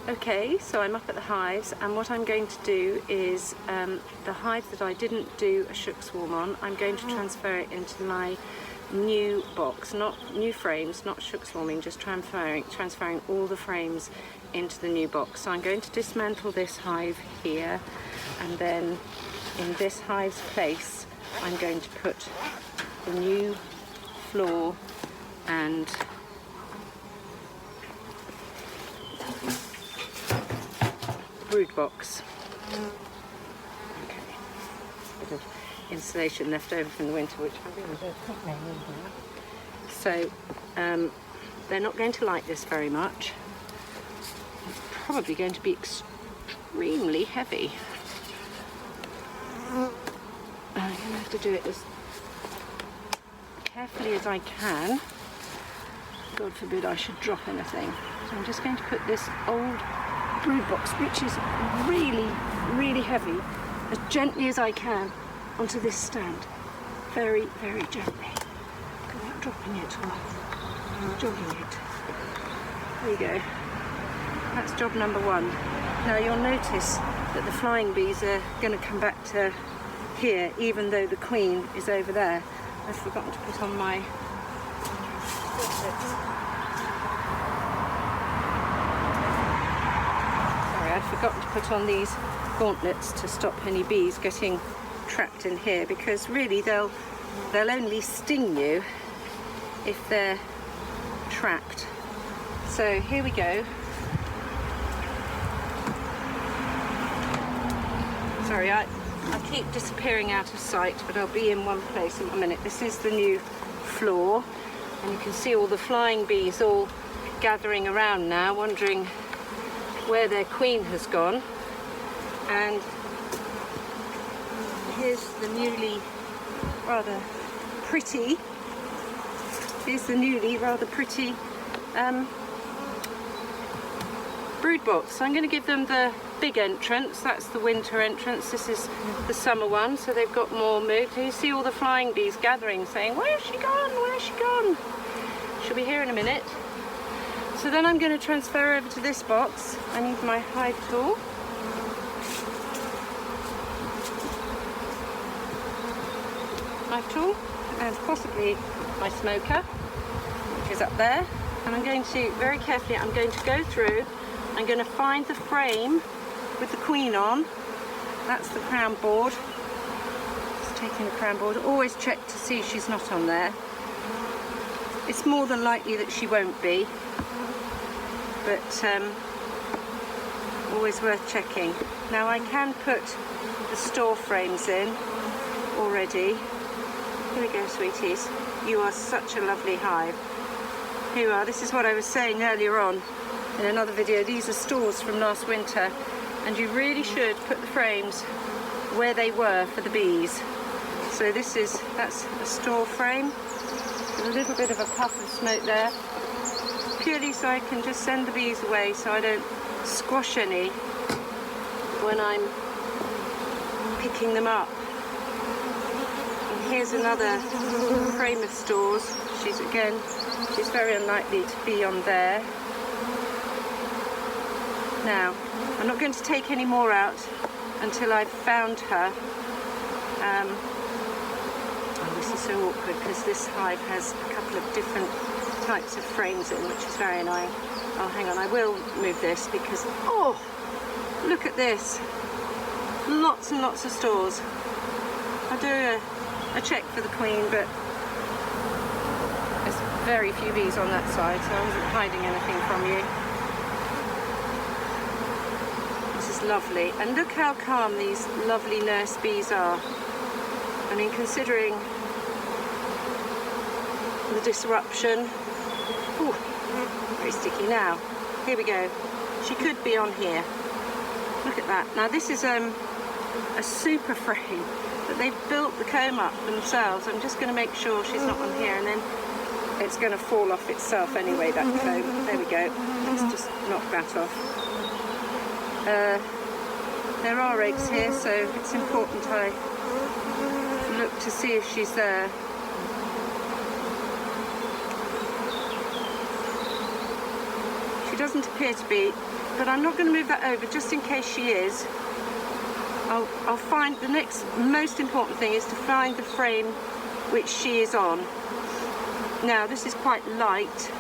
Okay, so I'm up at the hives, and what I'm going to do is the hive that I didn't do a shook swarm on, I'm going to transfer it into my new box, not new frames, not shook swarming, just transferring all the frames into the new box. So I'm going to dismantle this hive here, and then in this hive's place I'm going to put the new floor and brood box. Okay. Bit of insulation left over from the winter, which I really don't think they need now. So they're not going to like this very much. It's probably going to be extremely heavy. I'm going to have to do it as carefully as I can. God forbid I should drop anything. So I'm just going to put this old brood box, which is really, really heavy, as gently as I can onto this stand. Very, very gently, without dropping it or jogging it. There you go. That's job number one. Now you'll notice that the flying bees are going to come back to here, even though the queen is over there. I've forgotten to put on my I'd forgotten to put on these gauntlets to stop any bees getting trapped in here, because really they'll only sting you if they're trapped. So here we go. Sorry, I keep disappearing out of sight, but I'll be in one place in a minute. This is the new floor, and you can see all the flying bees all gathering around now, wondering where their queen has gone. And here's the newly rather pretty brood box. So I'm going to give them the big entrance. That's the winter entrance. This is the summer one, so they've got more mood. Can you see all the flying bees gathering, saying, "Where's she gone? Where's she gone?" She'll be here in a minute. So then I'm going to transfer over to this box. I need my hive tool. Hive tool, and possibly my smoker, which is up there. And I'm going to, very carefully, I'm going to go through, I'm going to find the frame with the queen on. That's the crown board. Just taking the crown board. Always check to see she's not on there. It's more than likely that she won't be, but always worth checking. Now I can put the store frames in already. Here we go, sweeties. You are such a lovely hive. Here you are. This is what I was saying earlier on in another video. These are stores from last winter, and you really should put the frames where they were for the bees. So that's a store frame. There's a little bit of a puff of smoke there, purely so I can just send the bees away so I don't squash any when I'm picking them up. And here's another frame of stores. She's very unlikely to be on there. Now, I'm not going to take any more out until I've found her. This is so awkward because this hive has a couple of different types of frames in, which is very annoying. Oh, hang on, I will move this because, oh, look at this. Lots and lots of stores. I'll do a check for the queen, but there's very few bees on that side, so I wasn't hiding anything from you. This is lovely. And look how calm these lovely nurse bees are. I mean, considering the disruption. Ooh, very sticky. Now, here we go. She could be on here. Look at that. Now this is a super frame that they've built the comb up themselves. I'm just going to make sure she's not on here, and then it's going to fall off itself anyway, that comb. There we go. Let's just knock that off. There are eggs here, so it's important I look to see if she's there. She doesn't appear to be, but I'm not going to move that over just in case she is. I'll find, the next most important thing is to find the frame which she is on. Now this is quite light.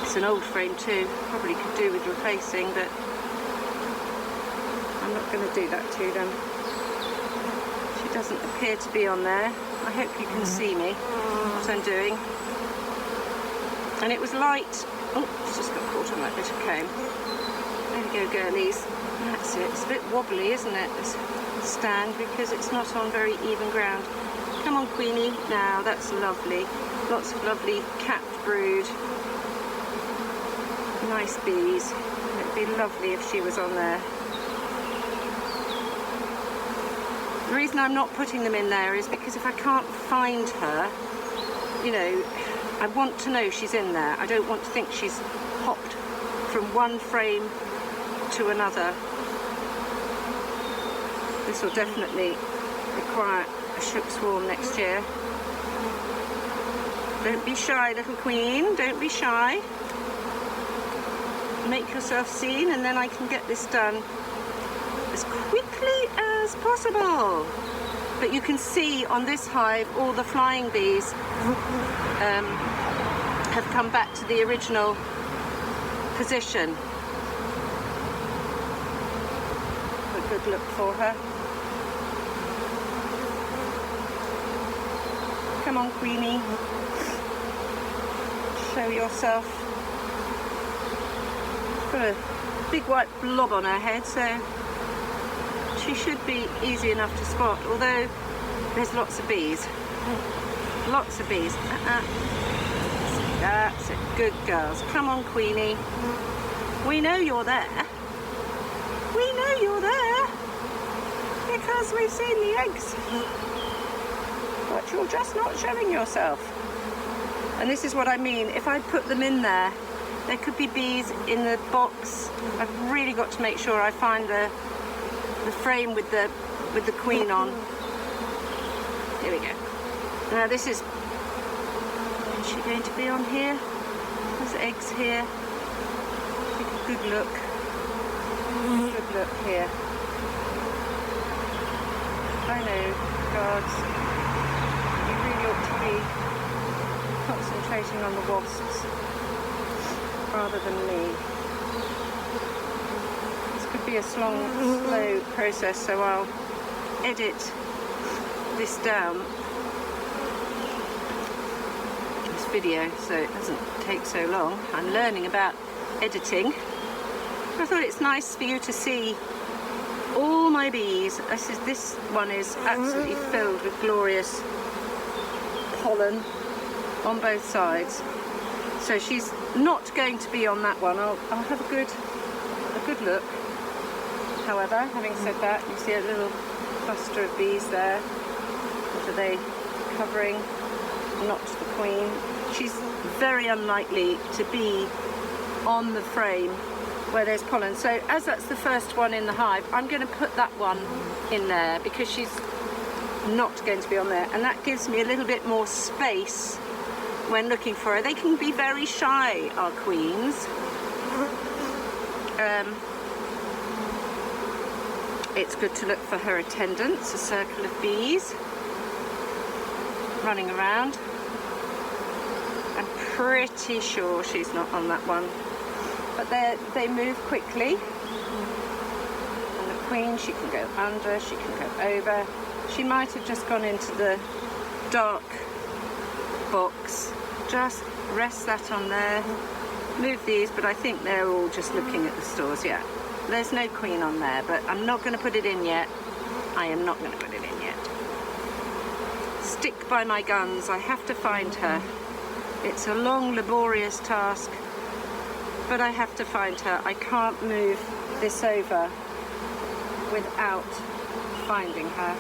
It's an old frame too, probably could do with replacing, but I'm not going to do that to them. She doesn't appear to be on there. I hope you can see me, what I'm doing. And it was light. Oh, it's just got caught on that bit of comb. There we go, girlies. That's it. It's a bit wobbly, isn't it, this stand, because it's not on very even ground. Come on, Queenie. Now, that's lovely. Lots of lovely capped brood. Nice bees. It'd be lovely if she was on there. The reason I'm not putting them in there is because if I can't find her, you know, I want to know she's in there. I don't want to think she's hopped from one frame to another. This will definitely require a shook swarm next year. Don't be shy, little queen. Don't be shy. Make yourself seen, and then I can get this done as quickly as possible. But you can see on this hive all the flying bees have come back to the original position. A good look for her. Come on, Queenie. Show yourself. Got a big white blob on her head, so she should be easy enough to spot, although there's lots of bees. Lots of bees. That's it. Good girls. Come on, Queenie. We know you're there. We know you're there because we've seen the eggs. But you're just not showing yourself. And this is what I mean. If I put them in there, there could be bees in the box. I've really got to make sure I find the frame with the queen on. Here we go. Now this is she going to be on here? There's eggs here. Take a good look. Good look here. I know, gods. You really ought to be concentrating on the wasps rather than me. This could be a slow process, so I'll edit this down, this video, so it doesn't take so long. I'm learning about editing. I thought it's nice for you to see all my bees. This one is absolutely filled with glorious pollen on both sides. So she's not going to be on that one. I'll have a good look. However, having said that, you see a little cluster of bees there. What are they covering? Not the queen. She's very unlikely to be on the frame where there's pollen. So as that's the first one in the hive, I'm going to put that one in there because she's not going to be on there. And that gives me a little bit more space when looking for her. They can be very shy, our queens. It's good to look for her attendants, a circle of bees running around. I'm pretty sure she's not on that one, but they move quickly. And the queen, she can go under, she can go over. She might have just gone into the dark box. Just rest that on there. Move these, but I think they're all just looking at the stores. Yeah, there's no queen on there, but I'm not going to put it in yet. I am not going to put it in yet. Stick by my guns. I have to find her. It's a long, laborious task, but I have to find her. I can't move this over without finding her.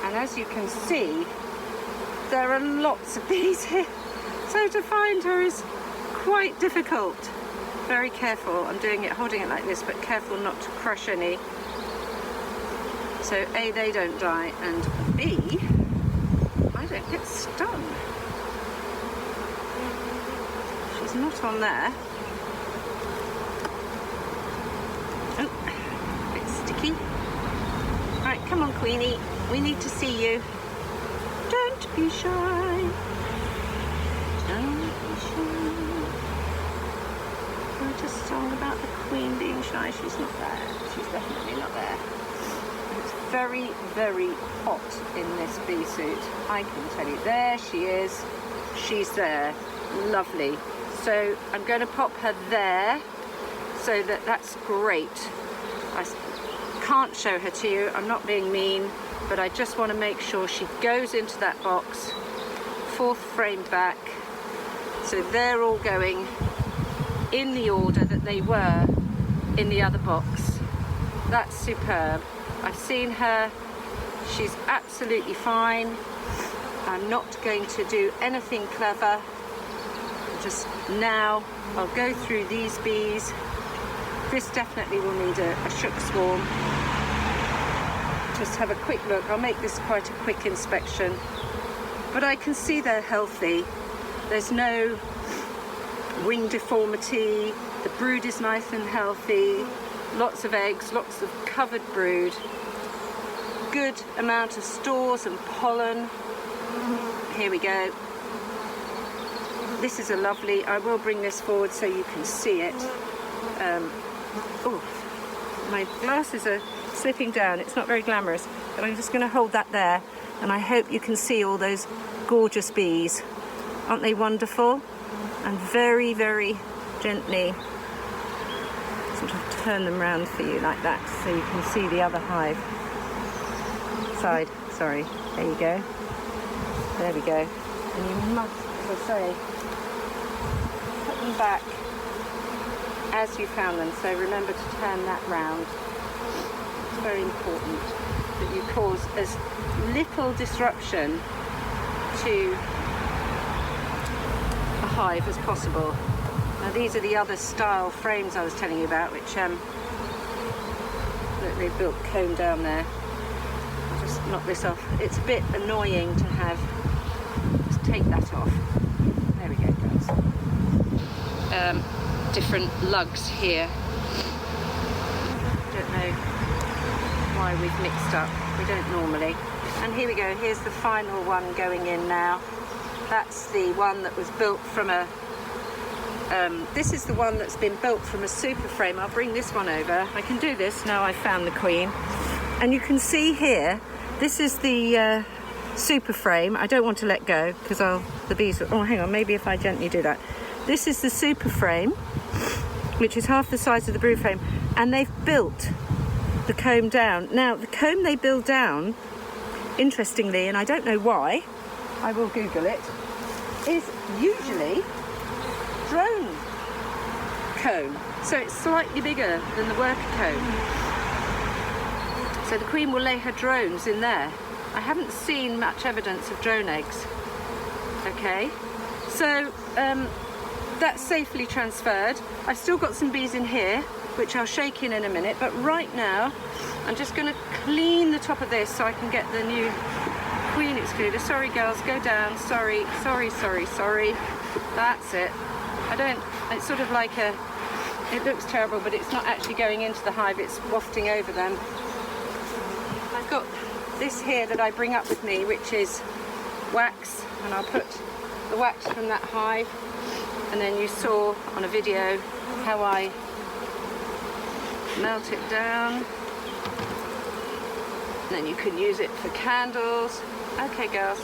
And as you can see, there are lots of bees here, so to find her is quite difficult. Very careful. I'm doing it, holding it like this, but careful not to crush any. So A, they don't die, and B, I don't get stung. She's She's not on there. Oh, a bit sticky. Right, come on, Queenie. We need to see you. Don't be shy. Don't be shy. Wrote a song about the Queen being shy. She's not there. She's definitely not there. It's very, very hot in this bee suit. I can tell you. There she is. She's there. Lovely. So I'm going to pop her there, so that's great. I can't show her to you. I'm not being mean, but I just want to make sure she goes into that box, 4th frame back. So they're all going in the order that they were in the other box. That's superb. I've seen her. She's absolutely fine. I'm not going to do anything clever. Just now I'll go through these bees. This definitely will need a shook swarm. Just have a quick look. I'll make this quite a quick inspection, but I can see they're healthy. There's no wing deformity. The brood is nice and healthy. Lots of eggs, lots of covered brood. Good amount of stores and pollen. Here we go. This is a lovely, I will bring this forward so you can see it. Oh, my glasses are slipping down. It's not very glamorous, but I'm just going to hold that there, and I hope you can see all those gorgeous bees. Aren't they wonderful? And very, very gently sort of turn them round for you like that, so you can see the other hive side. Sorry, there you go. There we go. And you must, as I say, put them back as you found them, so remember to turn that round. It's very important that you cause as little disruption to a hive as possible. Now these are the other style frames I was telling you about, which that they built comb down there. I'll just knock this off. It's a bit annoying to have. Just take that off. There we go, guys. Different lugs here. Don't know why we've mixed up. We don't normally. And here we go. Here's the final one going in now. That's the one that was built from a this is the one that's been built from a super frame. I'll bring this one over. I can do this now I've found the queen. And you can see here, this is the super frame. I don't want to let go because the bees will, oh hang on, maybe if I gently do that. This is the super frame, which is half the size of the brood frame, and they've built the comb down. Now the comb they build down, interestingly, and I don't know why, I will Google it, is usually drone comb. So it's slightly bigger than the worker comb. So the queen will lay her drones in there. I haven't seen much evidence of drone eggs. Okay, so that's safely transferred. I've still got some bees in here, which I'll shake in a minute, but right now I'm just going to clean the top of this so I can get the new queen excluder. Sorry girls, go down. Sorry. That's it. It's sort of like it looks terrible, but it's not actually going into the hive, it's wafting over them. I've got this here that I bring up with me, which is wax, and I'll put the wax from that hive, and then you saw on a video how I melt it down, and then you can use it for candles. Okay girls,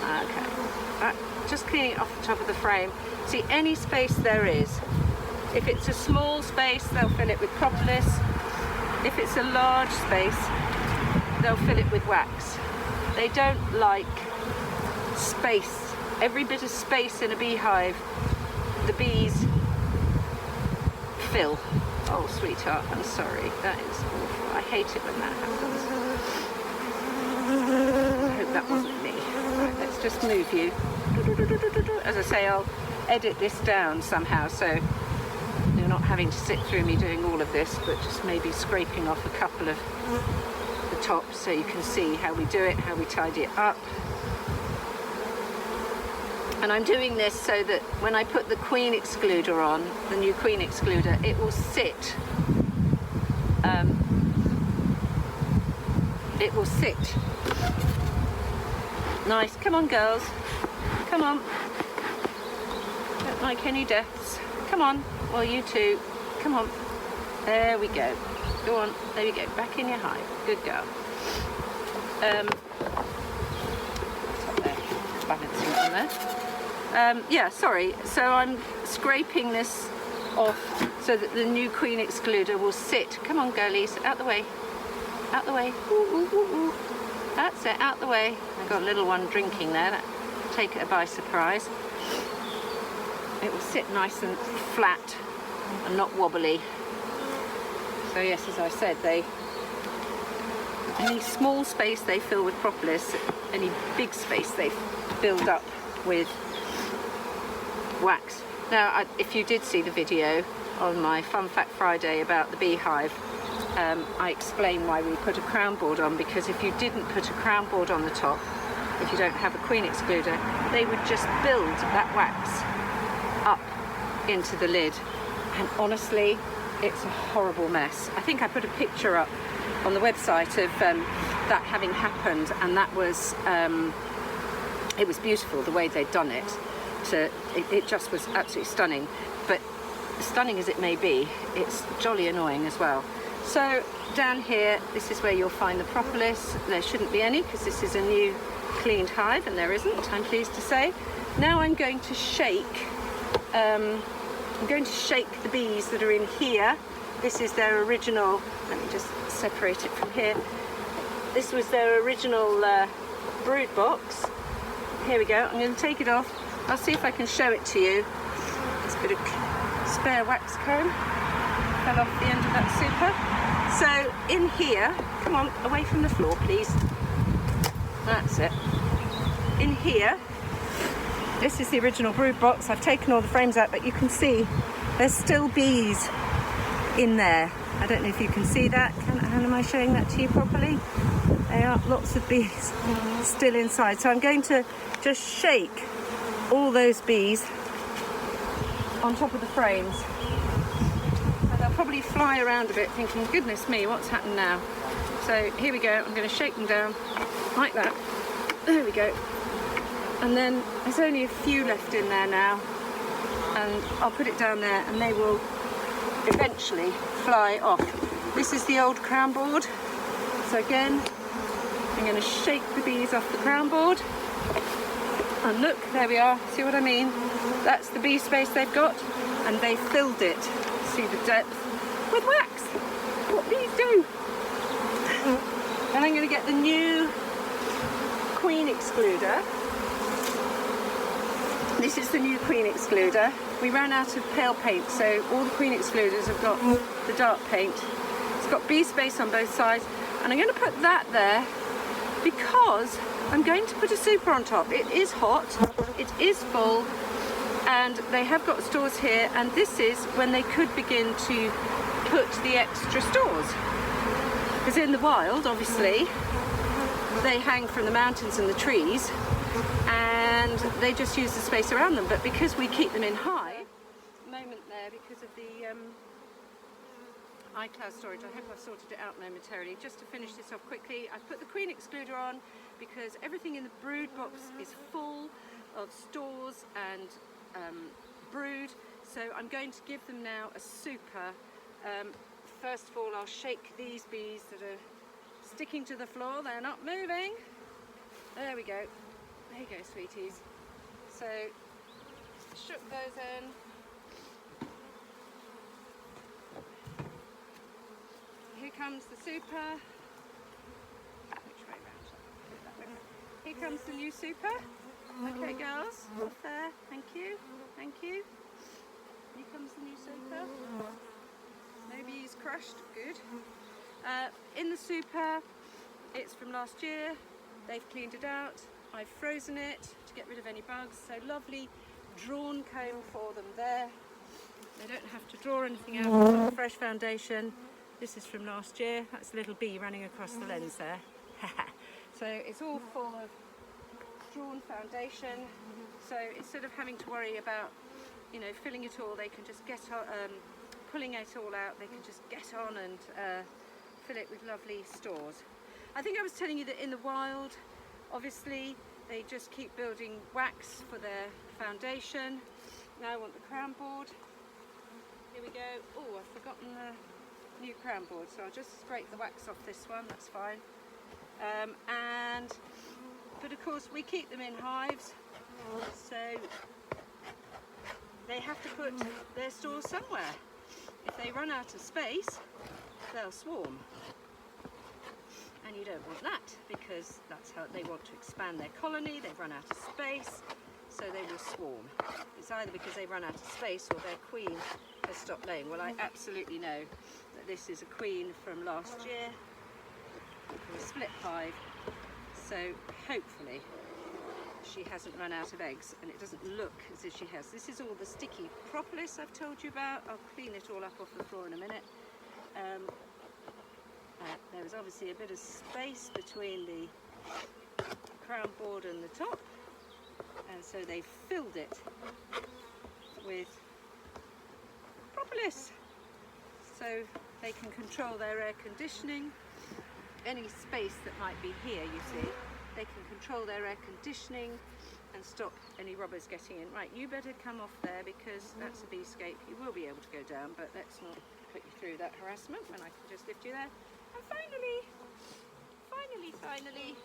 okay, just cleaning it off the top of the frame. See, any space there is, if it's a small space they'll fill it with propolis, if it's a large space they'll fill it with wax. They don't like space. Every bit of space in a beehive the bees fill. Oh sweetheart, I'm sorry, that is awful. I hate it when that happens. I hope that wasn't me. Right, let's just move you. As I say, I'll edit this down somehow so you're not having to sit through me doing all of this, but just maybe scraping off a couple of the tops so you can see how we do it, how we tidy it up. And I'm doing this so that when I put the queen excluder on, the new queen excluder, it will sit. It will sit nice. Come on, girls. Come on. Don't like any deaths. Come on. Well, you two. Come on. There we go. Go on. There you go. Back in your hive. Good girl. Up there. Balancing it on there. Yeah, sorry. So I'm scraping this off so that the new queen excluder will sit. Come on, girlies. Out the way. Out the way. Ooh, ooh, ooh, ooh. That's it. Out the way. I've got a little one drinking there. Take it by surprise. It will sit nice and flat and not wobbly. So yes, as I said, any small space they fill with propolis, any big space they build up with wax. Now, if you did see the video on my Fun Fact Friday about the beehive, I explained why we put a crown board on, because if you didn't put a crown board on the top, if you don't have a queen excluder, they would just build that wax up into the lid. And honestly, it's a horrible mess. I think I put a picture up on the website of that having happened, and that was, it was beautiful the way they'd done it. It just was absolutely stunning. But stunning as it may be, it's jolly annoying as well. So down here, this is where you'll find the propolis. There shouldn't be any because this is a new cleaned hive, and there isn't, I'm pleased to say. Now I'm going to shake the bees that are in here. This is their original, let me just separate it from here. This was their original brood box. Here we go. I'm going to take it off. I'll see if I can show it to you. There's a bit of spare wax comb. Fell off the end of that super. So in here, come on, away from the floor, please. That's it. In here, this is the original brood box. I've taken all the frames out, but you can see there's still bees in there. I don't know if you can see that. How am I showing that to you properly? There are lots of bees still inside. So I'm going to just shake all those bees on top of the frames. And they'll probably fly around a bit thinking, goodness me, what's happened now? So here we go. I'm going to shake them down like that. There we go. And then there's only a few left in there now, and I'll put it down there and they will eventually fly off. This is the old crown board. So again, I'm going to shake the bees off the crown board. And look, there we are. See what I mean? That's the bee space they've got, and they filled it. See the depth? With wax. What bees do. And I'm going to get the new queen excluder. This is the new queen excluder. We ran out of pale paint, so all the queen excluders have got the dark paint. It's got bee space on both sides, and I'm going to put that there because I'm going to put a super on top. It is hot, it is full, and they have got stores here, and this is when they could begin to put the extra stores. Because in the wild, obviously, they hang from the mountains and the trees, and they just use the space around them. But because we keep them in hive, moment there, because of the iCloud storage, I hope I've sorted it out momentarily. Just to finish this off quickly, I've put the queen excluder on because everything in the brood box is full of stores and brood. So I'm going to give them now a super. First of all, I'll shake these bees that are sticking to the floor. They're not moving. There we go. There you go, sweeties. So, shook those in. Here comes the super. Which way round? Here comes the new super. Okay, girls. Off there. Thank you. Thank you. Here comes the new super. No bees crushed. Good. In the super, it's from last year. They've cleaned it out. I've frozen it to get rid of any bugs. So lovely drawn comb for them there. They don't have to draw anything out. It's all fresh foundation. This is from last year. That's a little bee running across the lens there. So it's all full of drawn foundation, so instead of having to worry about, you know, filling it all, they can just get on, pulling it all out, they can just get on and fill it with lovely stores. I think I was telling you that in the wild, obviously, they just keep building wax for their foundation. Now I want the crown board. Here we go. Oh, I've forgotten the new crown board, so I'll just scrape the wax off this one, that's fine. But of course we keep them in hives, so they have to put their stores somewhere. If they run out of space, they'll swarm. And you don't want that, because that's how they want to expand their colony. They've run out of space, so they will swarm. It's either because they've run out of space or their queen has stopped laying. Well, I absolutely know that this is a queen from last year, from a split hive, so hopefully she hasn't run out of eggs, and it doesn't look as if she has. This is all the sticky propolis I've told you about. I'll clean it all up off the floor in a minute. There was obviously a bit of space between the crown board and the top, and so they filled it with propolis so they can control their air conditioning. Any space that might be here, you see, they can control their air conditioning and stop any robbers getting in. Right, you better come off there, because that's a beescape. You will be able to go down, but let's not put you through that harassment when I can just lift you there. And finally,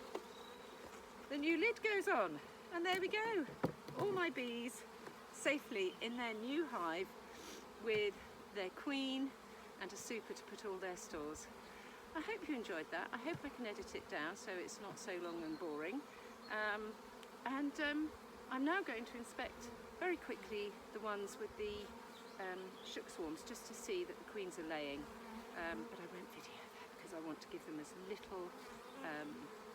the new lid goes on, and there we go. All my bees safely in their new hive with their queen and a super to put all their stores. I hope you enjoyed that. I hope I can edit it down so it's not so long and boring. I'm now going to inspect very quickly the ones with the shook swarms, just to see that the queens are laying. But I won't video that because I want to give them as little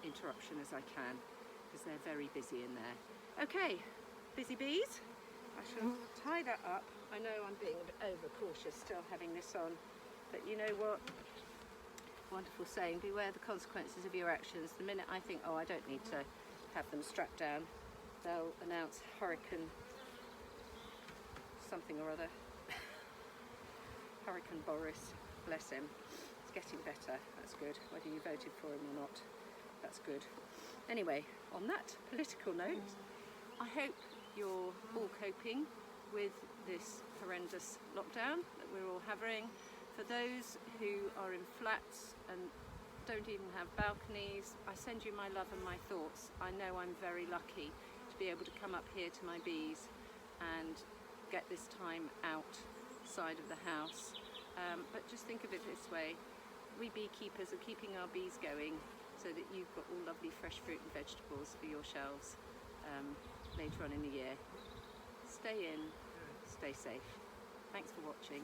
interruption as I can, because they're very busy in there. Okay, busy bees. I shall tie that up. I know I'm being a bit over cautious still having this on, but you know what? Wonderful saying, beware the consequences of your actions. The minute I think, oh, I don't need to have them strapped down, they'll announce Hurricane something or other. Hurricane Boris, bless him. It's getting better, that's good. Whether you voted for him or not, that's good. Anyway, on that political note, I hope you're all coping with this horrendous lockdown that we're all having. For those who are in flats and don't even have balconies, I send you my love and my thoughts. I know I'm very lucky to be able to come up here to my bees and get this time outside of the house. But just think of it this way, we beekeepers are keeping our bees going so that you've got all lovely fresh fruit and vegetables for your shelves later on in the year. Stay in, stay safe. Thanks for watching.